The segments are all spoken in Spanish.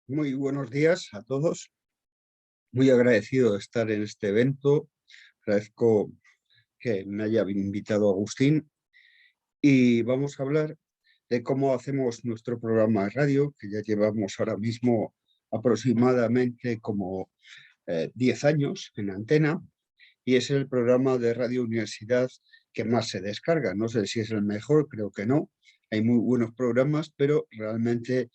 Muy buenos días a todos. Muy agradecido de estar en este evento. Agradezco que me haya invitado Agustín y vamos a hablar de cómo hacemos nuestro programa de radio, que ya llevamos ahora mismo aproximadamente como 10 años en antena y es el programa de Radio Universidad que más se descarga. No sé si es el mejor, creo que no. Hay muy buenos programas, pero realmente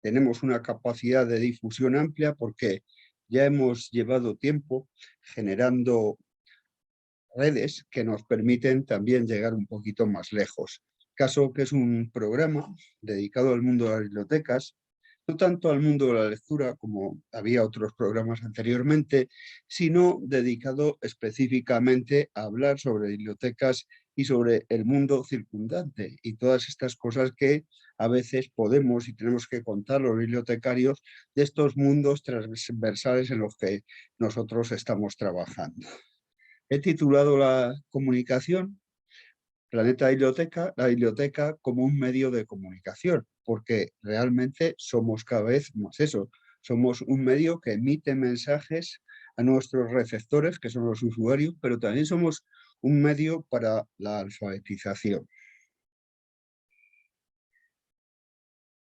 tenemos una capacidad de difusión amplia porque ya hemos llevado tiempo generando redes que nos permiten también llegar un poquito más lejos. Caso que es un programa dedicado al mundo de las bibliotecas, no tanto al mundo de la lectura como había otros programas anteriormente, sino dedicado específicamente a hablar sobre bibliotecas y sobre el mundo circundante y todas estas cosas que a veces podemos y tenemos que contar los bibliotecarios de estos mundos transversales en los que nosotros estamos trabajando. He titulado la comunicación Planeta Biblioteca, la biblioteca como un medio de comunicación, porque realmente somos cada vez más eso. Somos un medio que emite mensajes a nuestros receptores, que son los usuarios, pero también somos un medio para la alfabetización.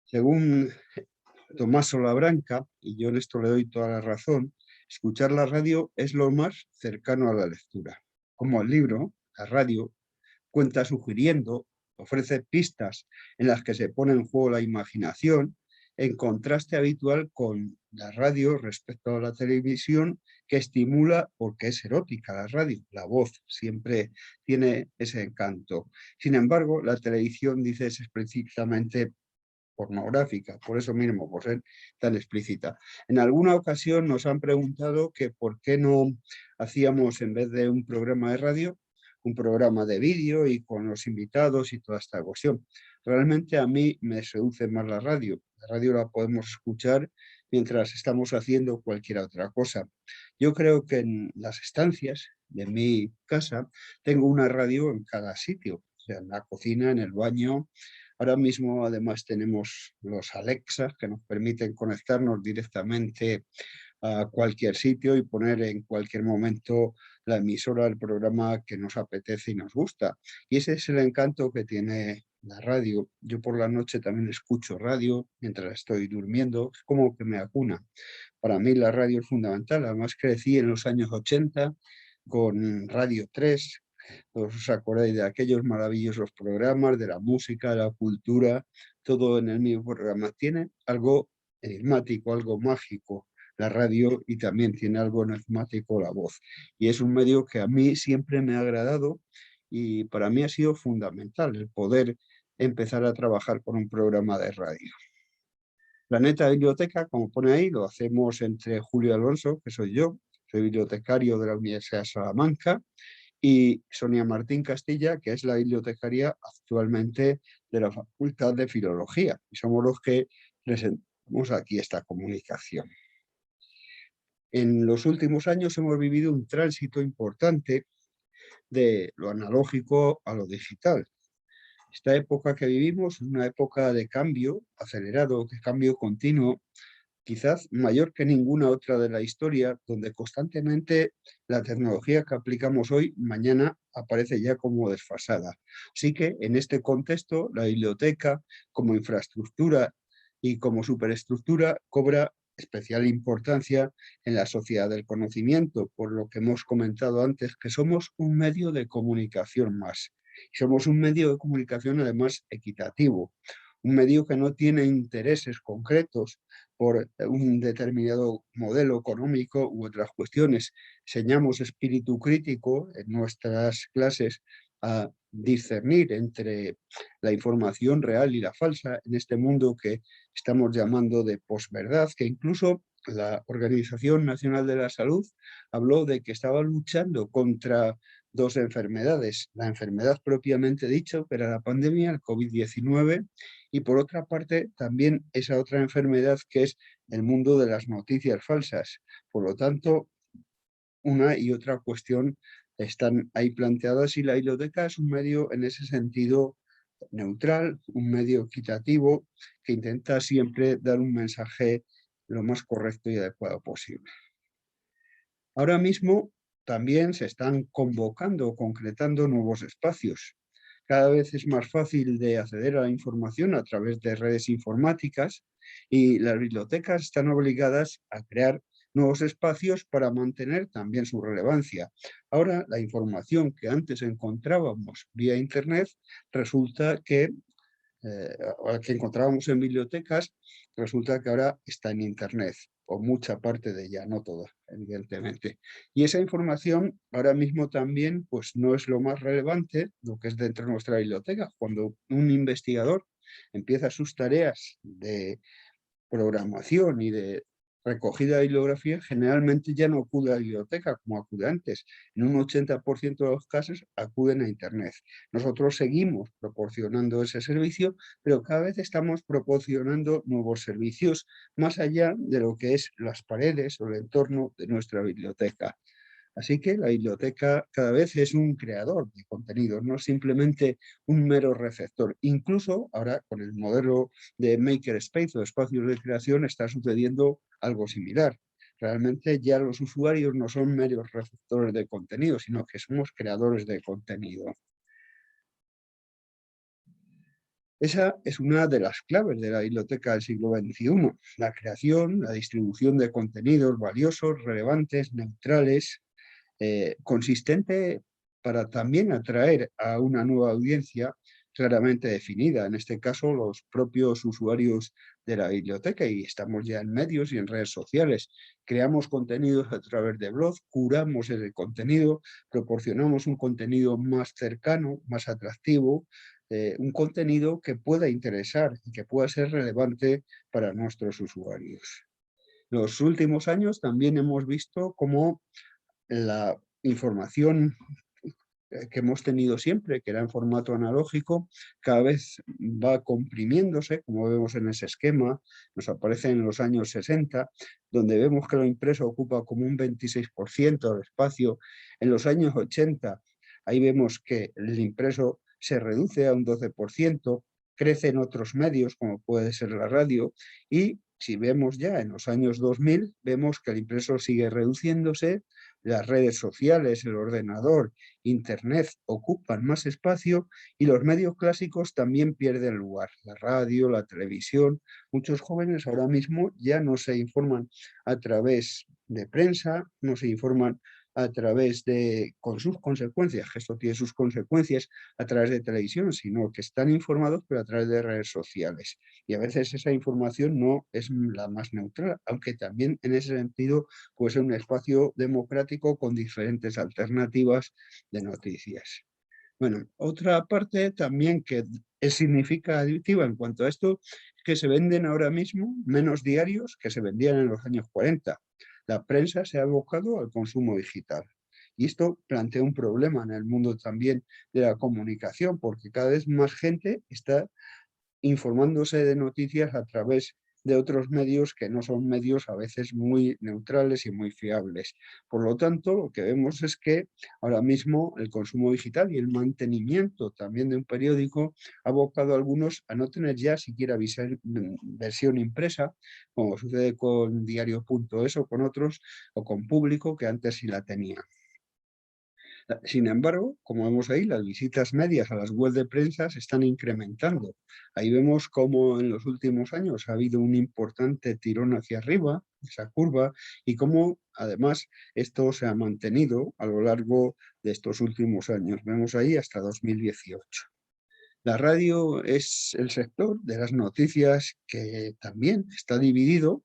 Según Tomás Solabranca, y yo en esto le doy toda la razón, escuchar la radio es lo más cercano a la lectura. Como el libro, la radio cuenta sugiriendo, ofrece pistas en las que se pone en juego la imaginación, en contraste habitual con la radio respecto a la televisión, que estimula porque es erótica la radio, la voz siempre tiene ese encanto. Sin embargo, la televisión dice es explícitamente pornográfica, por eso mismo, por ser tan explícita. En alguna ocasión nos han preguntado que por qué no hacíamos, en vez de un programa de radio, un programa de vídeo y con los invitados y toda esta cuestión. Realmente a mí me seduce más la radio. La radio la podemos escuchar mientras estamos haciendo cualquier otra cosa. Yo creo que en las estancias de mi casa tengo una radio en cada sitio, o sea, en la cocina, en el baño. Ahora mismo además tenemos los Alexa que nos permiten conectarnos directamente a cualquier sitio y poner en cualquier momento la emisora del programa que nos apetece y nos gusta. Y ese es el encanto que tiene la radio. Yo por la noche también escucho radio mientras estoy durmiendo, es como que me acuna. Para mí la radio es fundamental, además crecí en los años 80 con Radio 3. ¿Os acordáis de aquellos maravillosos programas, de la música, de la cultura, todo en el mismo programa? Tiene algo enigmático, algo mágico la radio y también tiene algo enigmático la voz. Y es un medio que a mí siempre me ha agradado y para mí ha sido fundamental el poder empezar a trabajar con un programa de radio. Planeta Biblioteca, como pone ahí, lo hacemos entre Julio Alonso, que soy yo, soy bibliotecario de la Universidad de Salamanca, y Sonia Martín Castilla, que es la bibliotecaria actualmente de la Facultad de Filología. Y somos los que presentamos aquí esta comunicación. En los últimos años hemos vivido un tránsito importante de lo analógico a lo digital. Esta época que vivimos es una época de cambio acelerado, de cambio continuo, quizás mayor que ninguna otra de la historia, donde constantemente la tecnología que aplicamos hoy, mañana aparece ya como desfasada. Así que en este contexto, la biblioteca como infraestructura y como superestructura cobra especial importancia en la sociedad del conocimiento, por lo que hemos comentado antes, que somos un medio de comunicación más. Somos un medio de comunicación además equitativo, un medio que no tiene intereses concretos por un determinado modelo económico u otras cuestiones. Enseñamos espíritu crítico en nuestras clases a discernir entre la información real y la falsa en este mundo que estamos llamando de posverdad, que incluso la Organización Nacional de la Salud habló de que estaba luchando contra dos enfermedades, la enfermedad propiamente dicha, pero la pandemia, el COVID-19, y por otra parte también esa otra enfermedad que es el mundo de las noticias falsas. Por lo tanto, una y otra cuestión están ahí planteadas y la biblioteca es un medio en ese sentido neutral, un medio equitativo que intenta siempre dar un mensaje lo más correcto y adecuado posible. Ahora mismo también se están convocando o concretando nuevos espacios. Cada vez es más fácil de acceder a la información a través de redes informáticas y las bibliotecas están obligadas a crear nuevos espacios para mantener también su relevancia. Ahora, la información que antes encontrábamos vía Internet resulta que encontrábamos en bibliotecas, resulta que ahora está en Internet, o mucha parte de ella, no toda, evidentemente. Y esa información ahora mismo también pues, no es lo más relevante, lo que es dentro de nuestra biblioteca. Cuando un investigador empieza sus tareas de programación y de recogida de bibliografía, generalmente ya no acude a la biblioteca como acude antes. En un 80% de los casos acuden a Internet. Nosotros seguimos proporcionando ese servicio, pero cada vez estamos proporcionando nuevos servicios más allá de lo que es las paredes o el entorno de nuestra biblioteca. Así que la biblioteca cada vez es un creador de contenidos, no simplemente un mero receptor. Incluso ahora con el modelo de makerspace o espacios de creación está sucediendo algo similar. Realmente ya los usuarios no son meros receptores de contenido, sino que somos creadores de contenido. Esa es una de las claves de la biblioteca del siglo XXI, la creación, la distribución de contenidos valiosos, relevantes, neutrales, consistente para también atraer a una nueva audiencia claramente definida, en este caso los propios usuarios de la biblioteca, y estamos ya en medios y en redes sociales. Creamos contenidos a través de blogs, curamos ese contenido, proporcionamos un contenido más cercano, más atractivo, un contenido que pueda interesar y que pueda ser relevante para nuestros usuarios. Los últimos años también hemos visto cómo la información que hemos tenido siempre, que era en formato analógico, cada vez va comprimiéndose, como vemos en ese esquema, nos aparece en los años 60, donde vemos que lo impreso ocupa como un 26% del espacio. En los años 80, ahí vemos que el impreso se reduce a un 12%, crece en otros medios, como puede ser la radio, y si vemos ya en los años 2000, vemos que el impreso sigue reduciéndose, las redes sociales, el ordenador, Internet ocupan más espacio y los medios clásicos también pierden lugar. La radio, la televisión. Muchos jóvenes ahora mismo ya no se informan a través de prensa, no se informan a través de, con sus consecuencias, que esto tiene sus consecuencias a través de televisión, sino que están informados pero a través de redes sociales. Y a veces esa información no es la más neutral, aunque también en ese sentido puede ser un espacio democrático con diferentes alternativas de noticias. Bueno, otra parte también que es significativa en cuanto a esto es que se venden ahora mismo menos diarios que se vendían en los años 40. La prensa se ha abocado al consumo digital. Y esto plantea un problema en el mundo también de la comunicación, porque cada vez más gente está informándose de noticias a través de otros medios que no son medios a veces muy neutrales y muy fiables. Por lo tanto, lo que vemos es que ahora mismo el consumo digital y el mantenimiento también de un periódico ha abocado a algunos a no tener ya siquiera versión impresa, como sucede con Diario.es o con otros, o con Público, que antes sí la tenía. Sin embargo, como vemos ahí, las visitas medias a las webs de prensa se están incrementando. Ahí vemos cómo en los últimos años ha habido un importante tirón hacia arriba, esa curva, y cómo además esto se ha mantenido a lo largo de estos últimos años. Vemos ahí hasta 2018. La radio es el sector de las noticias que también está dividido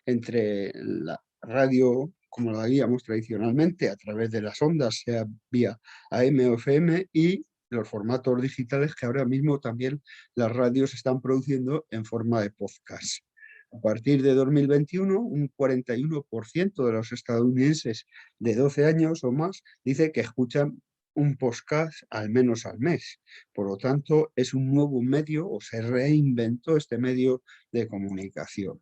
entre la radio, como la veíamos tradicionalmente, a través de las ondas, sea vía AM o FM, y los formatos digitales que ahora mismo también las radios están produciendo en forma de podcast. A partir de 2021, un 41% de los estadounidenses de 12 años o más dice que escuchan un podcast al menos al mes. Por lo tanto, es un nuevo medio o se reinventó este medio de comunicación.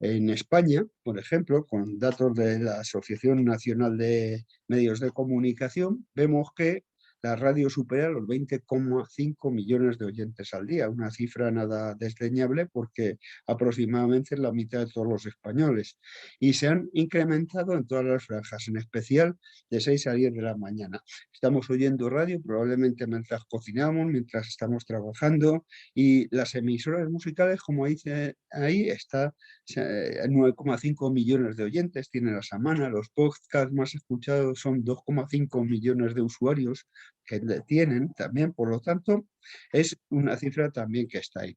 En España, por ejemplo, con datos de la Asociación Nacional de Medios de Comunicación, vemos que la radio supera los 20,5 millones de oyentes al día, una cifra nada desdeñable porque aproximadamente es la mitad de todos los españoles. Y se han incrementado en todas las franjas, en especial de 6 a 10 de la mañana. Estamos oyendo radio probablemente mientras cocinamos, mientras estamos trabajando, y las emisoras musicales, como dice ahí, está 9,5 millones de oyentes, tiene la semana, los podcasts más escuchados son 2,5 millones de usuarios que tienen también, por lo tanto, es una cifra también que está ahí.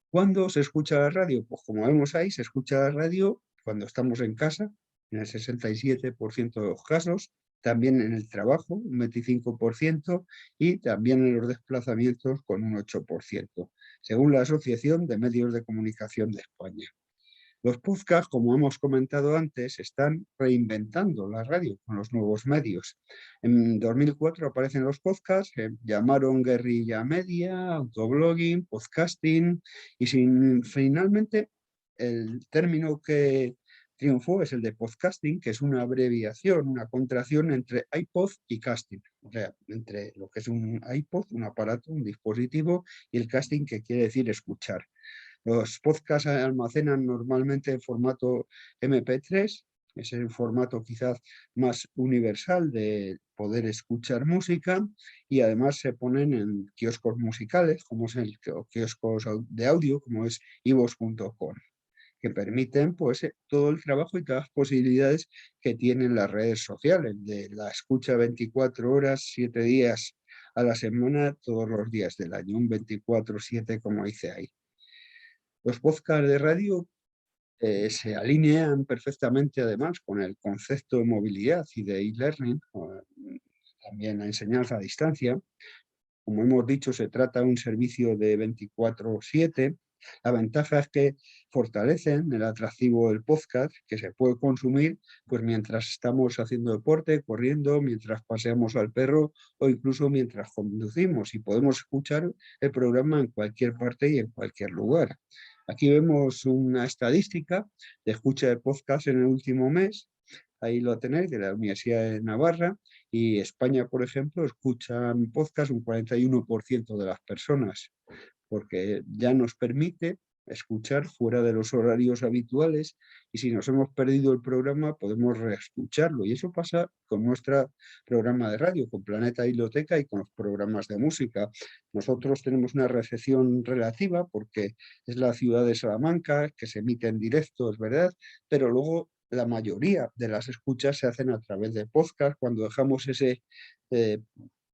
¿Cuándo se escucha la radio? Pues como vemos ahí, se escucha la radio cuando estamos en casa, en el 67% de los casos, también en el trabajo, un 25%, y también en los desplazamientos con un 8%, según la Asociación de Medios de Comunicación de España. Los podcasts, como hemos comentado antes, están reinventando la radio con los nuevos medios. En 2004 aparecen los podcasts, llamaron guerrilla media, autoblogging, podcasting, y finalmente el término que triunfó es el de podcasting, que es una abreviación, una contracción entre iPod y casting. O sea, entre lo que es un iPod, un aparato, un dispositivo, y el casting, que quiere decir escuchar. Los podcasts se almacenan normalmente en formato MP3, es el formato quizás más universal de poder escuchar música, y además se ponen en kioscos musicales, como es el kioscos de audio, como es iVoox.com, que permiten pues todo el trabajo y todas las posibilidades que tienen las redes sociales, de la escucha 24 horas, 7 días a la semana, todos los días del año, un 24/7, como dice ahí. Los podcasts de radio se alinean perfectamente además con el concepto de movilidad y de e-learning, también la enseñanza a distancia. Como hemos dicho, se trata de un servicio de 24/7. La ventaja es que fortalecen el atractivo del podcast, que se puede consumir pues, mientras estamos haciendo deporte, corriendo, mientras paseamos al perro o incluso mientras conducimos, y podemos escuchar el programa en cualquier parte y en cualquier lugar. Aquí vemos una estadística de escucha de podcast en el último mes. Ahí lo tenéis, de la Universidad de Navarra, y España, por ejemplo, escuchan podcast un 41% de las personas, porque ya nos permite escuchar fuera de los horarios habituales, y si nos hemos perdido el programa podemos reescucharlo, y eso pasa con nuestro programa de radio, con Planeta Biblioteca y con los programas de música. Nosotros tenemos una recepción relativa porque es la ciudad de Salamanca, que se emite en directo, es verdad, pero luego la mayoría de las escuchas se hacen a través de podcast cuando dejamos ese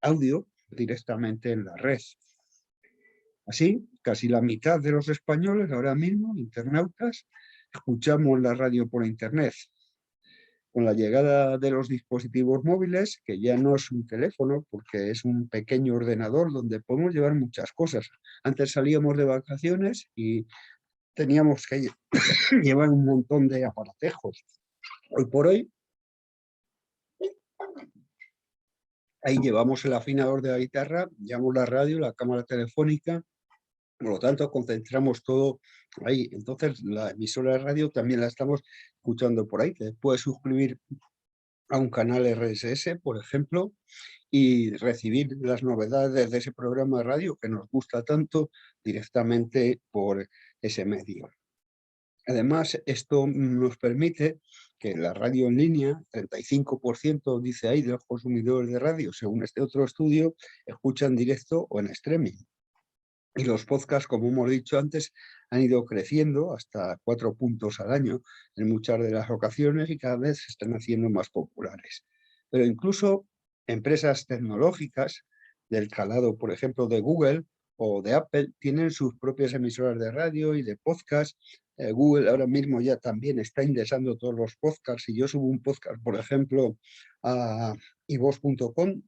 audio directamente en la red. Así, casi la mitad de los españoles ahora mismo, internautas, escuchamos la radio por internet. Con la llegada de los dispositivos móviles, que ya no es un teléfono, porque es un pequeño ordenador donde podemos llevar muchas cosas. Antes salíamos de vacaciones y teníamos que llevar un montón de aparatejos. Hoy por hoy, ahí llevamos el afinador de la guitarra, llevamos la radio, la cámara telefónica. Por lo tanto, concentramos todo ahí. Entonces, la emisora de radio también la estamos escuchando por ahí. Te puedes suscribir a un canal RSS, por ejemplo, y recibir las novedades de ese programa de radio que nos gusta tanto directamente por ese medio. Además, esto nos permite que la radio en línea, 35% dice ahí de los consumidores de radio, según este otro estudio, escuchan directo o en streaming. Y los podcasts, como hemos dicho antes, han ido creciendo hasta 4 puntos al año en muchas de las ocasiones, y cada vez se están haciendo más populares. Pero incluso empresas tecnológicas del calado, por ejemplo, de Google o de Apple, tienen sus propias emisoras de radio y de podcast. Google ahora mismo ya también está indexando todos los podcasts. Si yo subo un podcast, por ejemplo, a iVoox.com,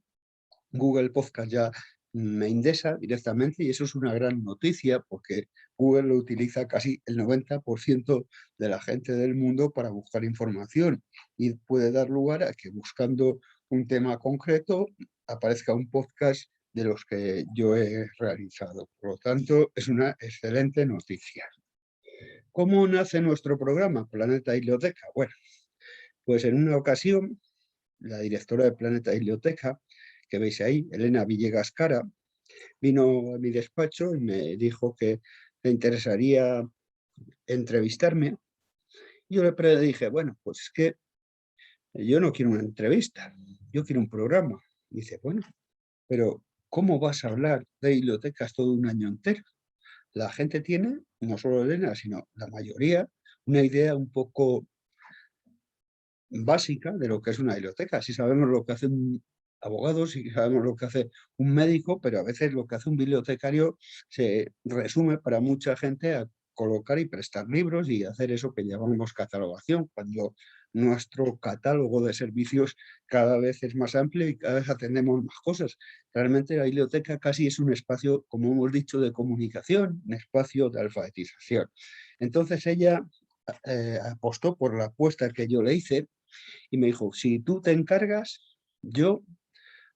Google Podcast ya me indexa directamente, y eso es una gran noticia porque Google lo utiliza casi el 90% de la gente del mundo para buscar información, y puede dar lugar a que buscando un tema concreto aparezca un podcast de los que yo he realizado. Por lo tanto, es una excelente noticia. ¿Cómo nace nuestro programa Planeta Biblioteca? Bueno, pues en una ocasión la directora de Planeta Biblioteca que veis ahí, Elena Villegas Cara, vino a mi despacho y me dijo que le interesaría entrevistarme. Yo le dije, bueno, pues es que yo no quiero una entrevista, yo quiero un programa. Dice, bueno, pero ¿cómo vas a hablar de bibliotecas todo un año entero? La gente tiene, no solo Elena, sino la mayoría, una idea un poco básica de lo que es una biblioteca. Si sabemos lo que hace un abogado, si sabemos lo que hace un médico, pero a veces lo que hace un bibliotecario se resume para mucha gente a colocar y prestar libros y hacer eso que llamamos catalogación, cuando nuestro catálogo de servicios cada vez es más amplio y cada vez atendemos más cosas. Realmente la biblioteca casi es un espacio, como hemos dicho, de comunicación, un espacio de alfabetización. Entonces ella apostó por la apuesta que yo le hice y me dijo, si tú te encargas, yo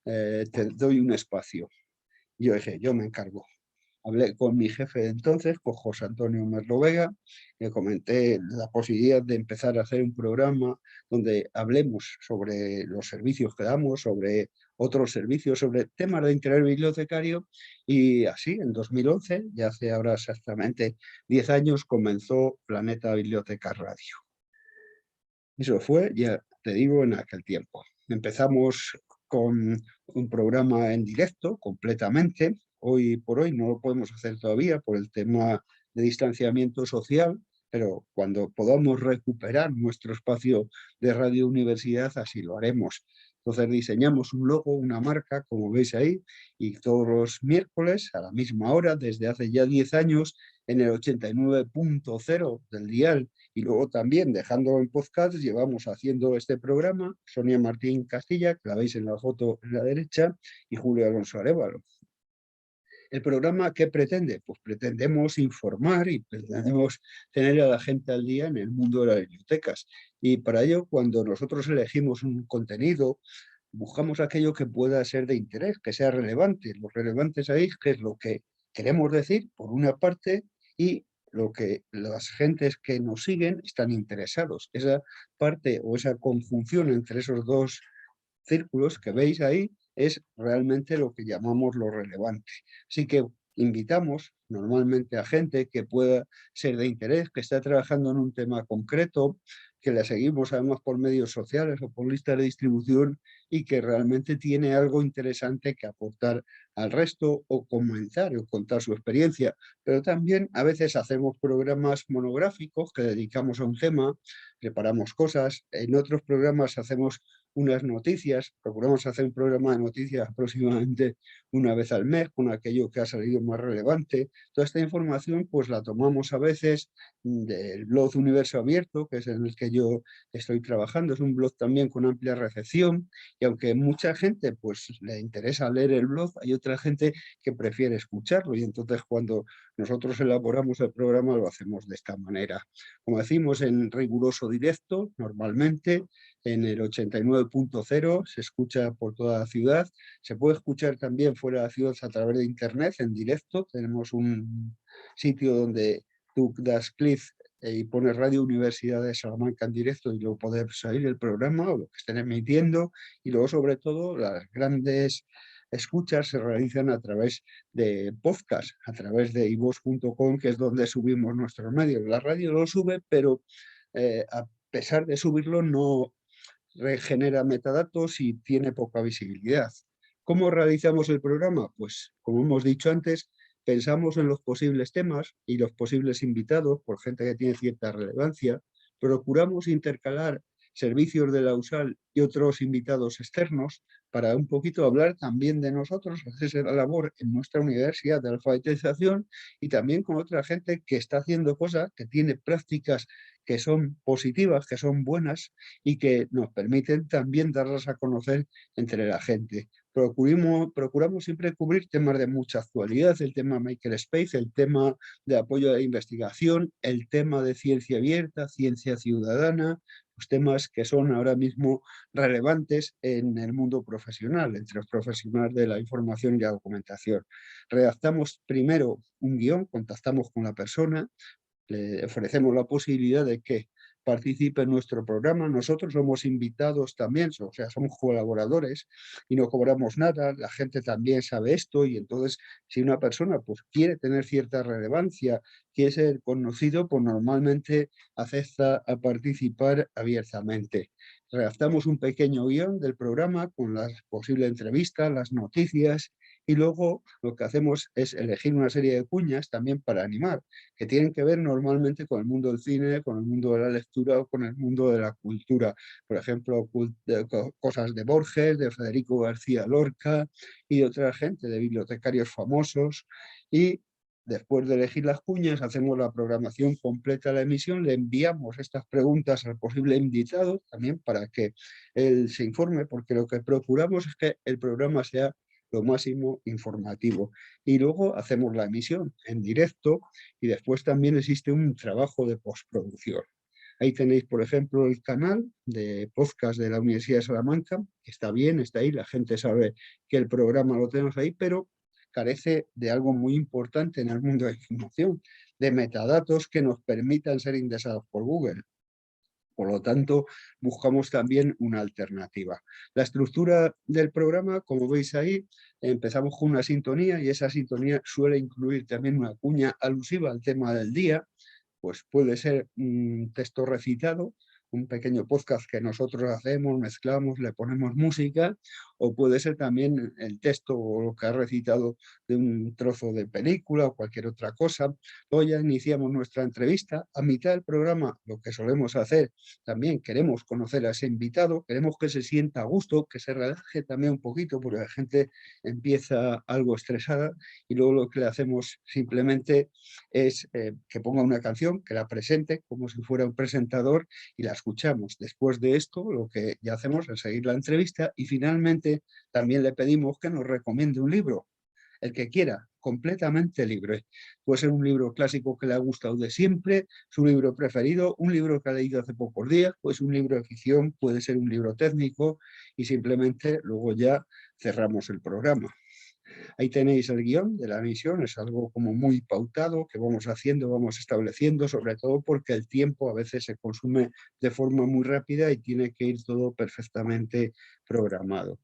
te doy un espacio. Y yo dije, yo me encargo. Hablé con mi jefe de entonces, con José Antonio Merlo Vega, le comenté la posibilidad de empezar a hacer un programa donde hablemos sobre los servicios que damos, sobre otros servicios, sobre temas de interés bibliotecario, y así en 2011, ya hace ahora exactamente 10 años, comenzó Planeta Biblioteca Radio. Eso fue, ya te digo, en aquel tiempo. Empezamos con un programa en directo completamente. Hoy por hoy no lo podemos hacer todavía por el tema de distanciamiento social, pero cuando podamos recuperar nuestro espacio de Radio Universidad, así lo haremos. Entonces diseñamos un logo, una marca, como veis ahí, y todos los miércoles a la misma hora, desde hace ya 10 años, en el 89.0 del dial, y luego también, dejándolo en podcast, llevamos haciendo este programa Sonia Martín Castilla, que la veis en la foto en la derecha, y Julio Alonso Arévalo. ¿El programa qué pretende? Pues pretendemos informar y pretendemos tener a la gente al día en el mundo de las bibliotecas. Y para ello, cuando nosotros elegimos un contenido, buscamos aquello que pueda ser de interés, que sea relevante. Lo relevante sabéis que es lo que queremos decir, por una parte, y lo que las gentes que nos siguen están interesados. Esa parte o esa conjunción entre esos dos círculos que veis ahí es realmente lo que llamamos lo relevante. Así que invitamos normalmente a gente que pueda ser de interés, que está trabajando en un tema concreto, que la seguimos además por medios sociales o por listas de distribución y que realmente tiene algo interesante que aportar al resto o comentar o contar su experiencia. Pero también a veces hacemos programas monográficos que dedicamos a un tema, preparamos cosas. En otros programas hacemos unas noticias, procuramos hacer un programa de noticias aproximadamente una vez al mes con aquello que ha salido más relevante. Toda esta información pues la tomamos a veces del blog Universo Abierto, que es en el que yo estoy trabajando. Es un blog también con amplia recepción y aunque mucha gente pues le interesa leer el blog, hay otra gente que prefiere escucharlo y entonces cuando nosotros elaboramos el programa lo hacemos de esta manera. Como decimos, en riguroso directo, normalmente, en el 89.0, se escucha por toda la ciudad. Se puede escuchar también fuera de la ciudad a través de internet, en directo. Tenemos un sitio donde tú das clic y pones Radio Universidad de Salamanca en directo y luego poder salir el programa o lo que estén emitiendo. Y luego, sobre todo, las grandes escuchas se realizan a través de podcast, a través de iVoox.com, que es donde subimos nuestros medios. La radio lo sube, pero a pesar de subirlo no regenera metadatos y tiene poca visibilidad. ¿Cómo realizamos el programa? Pues, como hemos dicho antes, pensamos en los posibles temas y los posibles invitados, por gente que tiene cierta relevancia, procuramos intercalar servicios de la USAL y otros invitados externos para un poquito hablar también de nosotros, hacer la labor en nuestra universidad de alfabetización y también con otra gente que está haciendo cosas, que tiene prácticas que son positivas, que son buenas y que nos permiten también darlas a conocer entre la gente. Procuramos siempre cubrir temas de mucha actualidad, el tema Makerspace, el tema de apoyo a la investigación, el tema de ciencia abierta, ciencia ciudadana, los temas que son ahora mismo relevantes en el mundo profesional, entre los profesionales de la información y la documentación. Redactamos primero un guión, contactamos con la persona, le ofrecemos la posibilidad de que participe en nuestro programa. Nosotros somos invitados también, o sea, somos colaboradores y no cobramos nada. La gente también sabe esto y entonces si una persona pues, quiere tener cierta relevancia, quiere ser conocido, pues normalmente acepta a participar abiertamente. Redactamos un pequeño guión del programa con las posibles entrevistas, las noticias y luego lo que hacemos es elegir una serie de cuñas también para animar, que tienen que ver normalmente con el mundo del cine, con el mundo de la lectura o con el mundo de la cultura. Por ejemplo, cosas de Borges, de Federico García Lorca y de otra gente, de bibliotecarios famosos. Y después de elegir las cuñas, hacemos la programación completa de la emisión, le enviamos estas preguntas al posible invitado también para que él se informe, porque lo que procuramos es que el programa sea lo máximo informativo. Y luego hacemos la emisión en directo y después también existe un trabajo de postproducción. Ahí tenéis, por ejemplo, el canal de podcast de la Universidad de Salamanca, que está bien, está ahí, la gente sabe que el programa lo tenemos ahí, pero carece de algo muy importante en el mundo de la información, de metadatos que nos permitan ser indexados por Google. Por lo tanto, buscamos también una alternativa. La estructura del programa, como veis ahí, empezamos con una sintonía y esa sintonía suele incluir también una cuña alusiva al tema del día, pues puede ser un texto recitado, un pequeño podcast que nosotros hacemos, mezclamos, le ponemos música, o puede ser también el texto o lo que ha recitado de un trozo de película o cualquier otra cosa. Luego ya iniciamos nuestra entrevista. A mitad del programa, lo que solemos hacer, también queremos conocer a ese invitado, queremos que se sienta a gusto, que se relaje también un poquito, porque la gente empieza algo estresada y luego lo que le hacemos simplemente es que ponga una canción, que la presente como si fuera un presentador y la escuchamos. Después de esto, lo que ya hacemos es seguir la entrevista y finalmente también le pedimos que nos recomiende un libro, el que quiera, completamente libre. Puede ser un libro clásico que le ha gustado de siempre, su libro preferido, un libro que ha leído hace pocos días, pues un libro de ficción, puede ser un libro técnico y simplemente luego ya cerramos el programa. Ahí tenéis el guión de la emisión, es algo como muy pautado que vamos haciendo, vamos estableciendo, sobre todo porque el tiempo a veces se consume de forma muy rápida y tiene que ir todo perfectamente programado.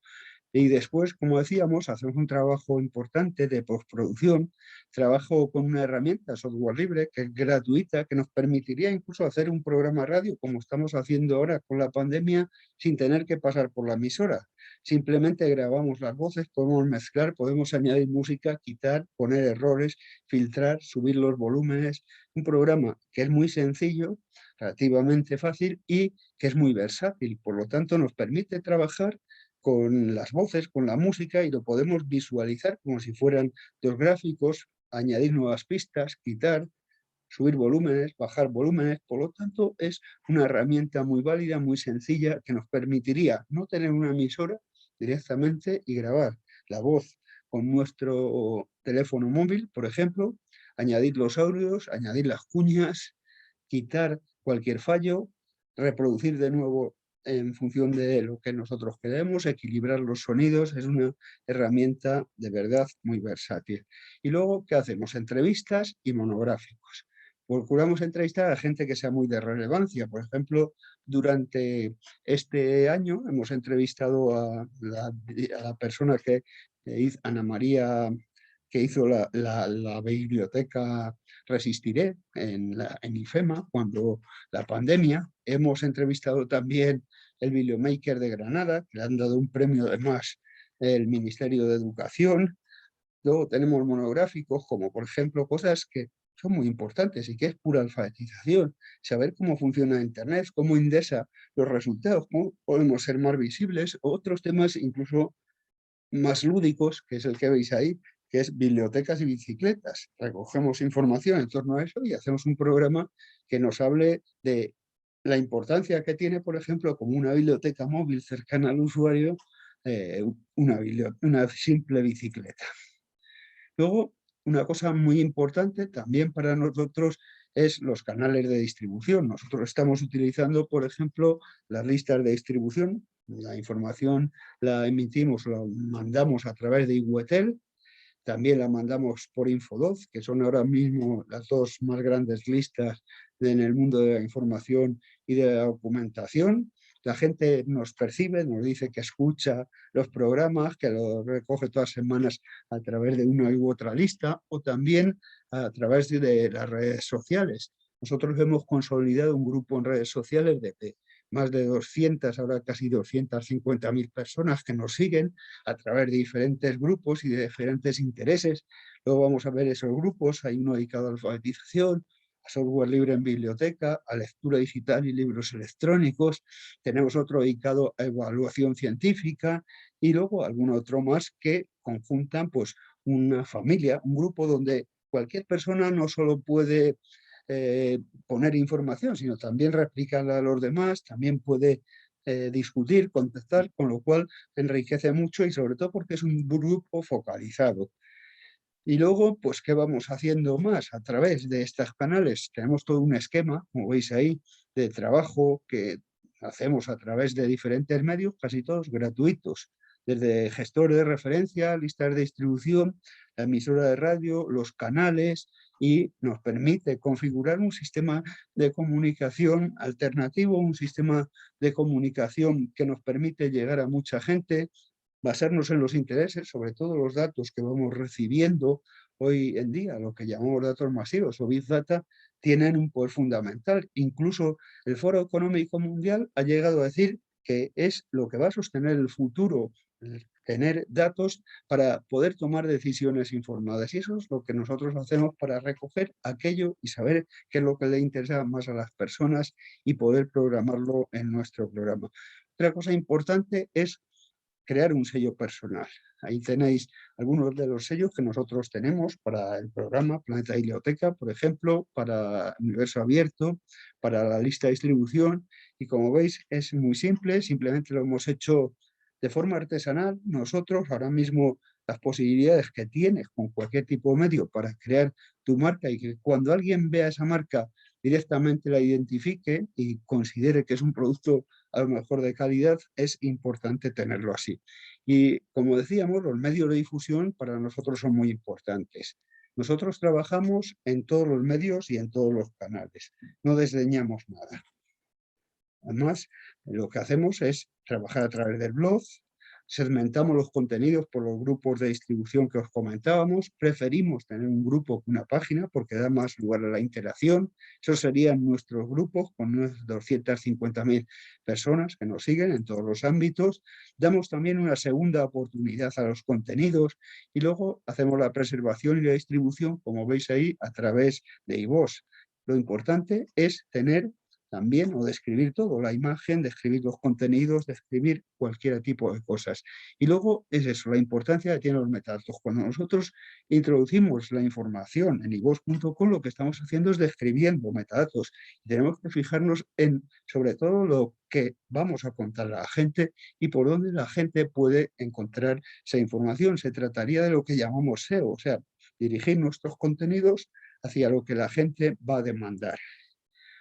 Y después, como decíamos, hacemos un trabajo importante de postproducción, trabajo con una herramienta, software libre, que es gratuita, que nos permitiría incluso hacer un programa radio, como estamos haciendo ahora con la pandemia, sin tener que pasar por la emisora. Simplemente grabamos las voces, podemos mezclar, podemos añadir música, quitar, poner errores, filtrar, subir los volúmenes. Un programa que es muy sencillo, relativamente fácil y que es muy versátil. Por lo tanto, nos permite trabajar con las voces, con la música y lo podemos visualizar como si fueran dos gráficos, añadir nuevas pistas, quitar, subir volúmenes, bajar volúmenes. Por lo tanto, es una herramienta muy válida, muy sencilla, que nos permitiría no tener una emisora directamente y grabar la voz con nuestro teléfono móvil, por ejemplo, añadir los audios, añadir las cuñas, quitar cualquier fallo, reproducir de nuevo en función de lo que nosotros queremos, equilibrar los sonidos, es una herramienta de verdad muy versátil. Y luego, ¿qué hacemos? Entrevistas y monográficos. Procuramos entrevistar a gente que sea muy de relevancia. Por ejemplo, durante este año hemos entrevistado a la persona que hizo, Ana María, que hizo la biblioteca Resistiré en IFEMA cuando la pandemia. Hemos entrevistado también el Bibliomaker de Granada, que le han dado un premio además el Ministerio de Educación. Luego tenemos monográficos como por ejemplo cosas que son muy importantes y que es pura alfabetización, saber cómo funciona Internet, cómo indesa los resultados, cómo podemos ser más visibles, otros temas incluso más lúdicos, que es el que veis ahí, que es bibliotecas y bicicletas. Recogemos información en torno a eso y hacemos un programa que nos hable de la importancia que tiene, por ejemplo, como una biblioteca móvil cercana al usuario, una simple bicicleta. Luego, una cosa muy importante también para nosotros es los canales de distribución. Nosotros estamos utilizando, por ejemplo, las listas de distribución. La información la emitimos, la mandamos a través de Iguetel, también la mandamos por Infoduz, que son ahora mismo las dos más grandes listas en el mundo de la información y de la documentación. La gente nos percibe, nos dice que escucha los programas, que los recoge todas las semanas a través de una u otra lista o también a través de las redes sociales. Nosotros hemos consolidado un grupo en redes sociales de más de 200, ahora casi 250.000 personas que nos siguen a través de diferentes grupos y de diferentes intereses. Luego vamos a ver esos grupos, hay uno dedicado a alfabetización, a software libre en biblioteca, a lectura digital y libros electrónicos. Tenemos otro dedicado a evaluación científica y luego algún otro más que conjuntan pues, una familia, un grupo donde cualquier persona no solo puede poner información, sino también replicarla a los demás, también puede discutir, contestar, con lo cual enriquece mucho y sobre todo porque es un grupo focalizado. Y luego, pues, ¿qué vamos haciendo más? A través de estos canales tenemos todo un esquema, como veis ahí, de trabajo que hacemos a través de diferentes medios, casi todos gratuitos, desde gestores de referencia, listas de distribución, la emisora de radio, los canales, y nos permite configurar un sistema de comunicación alternativo, un sistema de comunicación que nos permite llegar a mucha gente, basarnos en los intereses, sobre todo los datos que vamos recibiendo hoy en día, lo que llamamos datos masivos o Big Data, tienen un poder fundamental. Incluso el Foro Económico Mundial ha llegado a decir que es lo que va a sostener el futuro, tener datos para poder tomar decisiones informadas. Y eso es lo que nosotros hacemos para recoger aquello y saber qué es lo que le interesa más a las personas y poder programarlo en nuestro programa. Otra cosa importante es crear un sello personal. Ahí tenéis algunos de los sellos que nosotros tenemos para el programa Planeta Biblioteca, por ejemplo, para Universo Abierto, para la lista de distribución, y como veis es muy simple, simplemente lo hemos hecho de forma artesanal. Nosotros ahora mismo las posibilidades que tienes con cualquier tipo de medio para crear tu marca y que cuando alguien vea esa marca directamente la identifique y considere que es un producto a lo mejor de calidad, es importante tenerlo así. Y como decíamos, los medios de difusión para nosotros son muy importantes. Nosotros trabajamos en todos los medios y en todos los canales. No desdeñamos nada. Además, lo que hacemos es trabajar a través del blog, segmentamos los contenidos por los grupos de distribución que os comentábamos, preferimos tener un grupo que una página porque da más lugar a la interacción. Esos serían nuestros grupos con unas 250.000 personas que nos siguen en todos los ámbitos. Damos también una segunda oportunidad a los contenidos y luego hacemos la preservación y la distribución, como veis ahí, a través de iVoox. Lo importante es tener también, o describir todo, la imagen, describir los contenidos, describir cualquier tipo de cosas. Y luego es eso, la importancia que tienen los metadatos. Cuando nosotros introducimos la información en iVoox.com, lo que estamos haciendo es describiendo metadatos. Tenemos que fijarnos en, sobre todo, lo que vamos a contar a la gente y por dónde la gente puede encontrar esa información. Se trataría de lo que llamamos SEO, o sea, dirigir nuestros contenidos hacia lo que la gente va a demandar.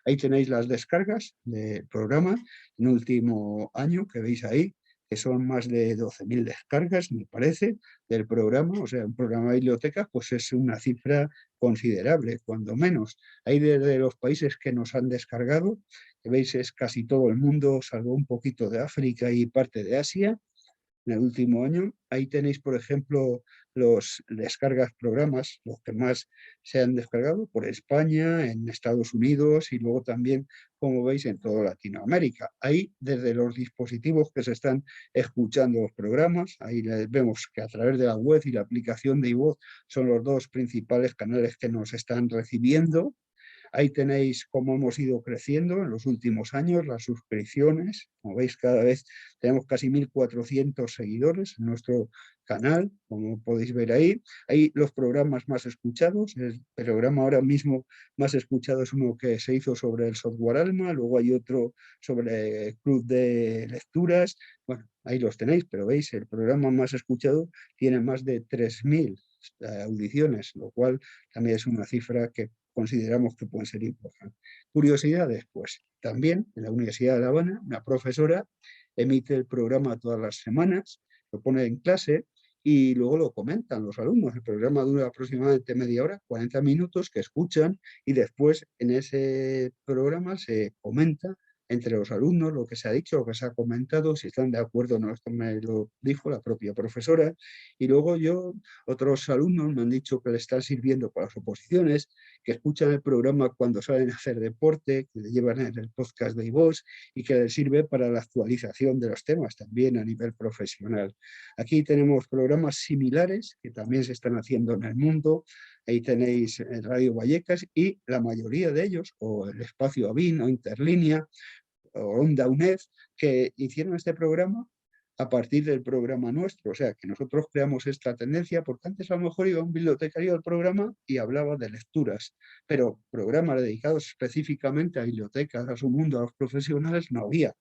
Ahí tenéis las descargas del programa en el último año que veis ahí, que son más de 12.000 descargas, me parece, del programa. O sea, un programa de biblioteca pues es una cifra considerable, cuando menos. Hay desde los países que nos han descargado, que veis es casi todo el mundo, salvo un poquito de África y parte de Asia, en el último año. Ahí tenéis, por ejemplo, los descargas programas, los que más se han descargado por España, en Estados Unidos y luego también, como veis, en toda Latinoamérica. Ahí, desde los dispositivos que se están escuchando los programas, ahí vemos que a través de la web y la aplicación de iVoox son los dos principales canales que nos están recibiendo. Ahí tenéis cómo hemos ido creciendo en los últimos años, las suscripciones. Como veis, cada vez tenemos casi 1.400 seguidores en nuestro canal, como podéis ver ahí. Ahí los programas más escuchados. El programa ahora mismo más escuchado es uno que se hizo sobre el software Alma, luego hay otro sobre el club de lecturas. Bueno, ahí los tenéis, pero veis, el programa más escuchado tiene más de 3.000 audiciones, lo cual también es una cifra que consideramos que pueden ser importantes. Curiosidades, pues también en la Universidad de La Habana, una profesora emite el programa todas las semanas, lo pone en clase y luego lo comentan los alumnos. El programa dura aproximadamente media hora, 40 minutos, que escuchan y después en ese programa se comenta entre los alumnos lo que se ha dicho, lo que se ha comentado, si están de acuerdo o no. Esto me lo dijo la propia profesora. Y luego otros alumnos me han dicho que le están sirviendo para las oposiciones, que escuchan el programa cuando salen a hacer deporte, que le llevan en el podcast de iVoox y que les sirve para la actualización de los temas también a nivel profesional. Aquí tenemos programas similares que también se están haciendo en el mundo. Ahí tenéis Radio Vallecas y la mayoría de ellos, o el Espacio Avin o Interlínea, o Onda UNED, que hicieron este programa a partir del programa nuestro. O sea, que nosotros creamos esta tendencia, porque antes a lo mejor iba un bibliotecario al programa y hablaba de lecturas, pero programas dedicados específicamente a bibliotecas, a su mundo, a los profesionales, no había.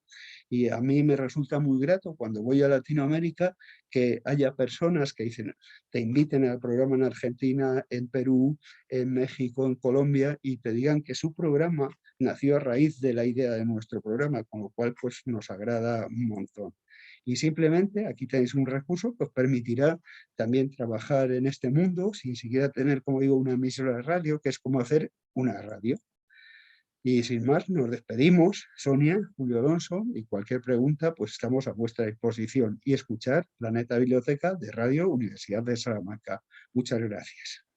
Y a mí me resulta muy grato cuando voy a Latinoamérica que haya personas que dicen, te inviten al programa en Argentina, en Perú, en México, en Colombia, y te digan que su programa nació a raíz de la idea de nuestro programa, con lo cual pues nos agrada un montón. Y simplemente aquí tenéis un recurso que os permitirá también trabajar en este mundo sin siquiera tener, como digo, una emisora de radio, que es como hacer una radio. Y sin más, nos despedimos, Sonia, Julio Alonso, y cualquier pregunta, pues estamos a vuestra disposición. Y escuchar la neta biblioteca de Radio Universidad de Salamanca. Muchas gracias.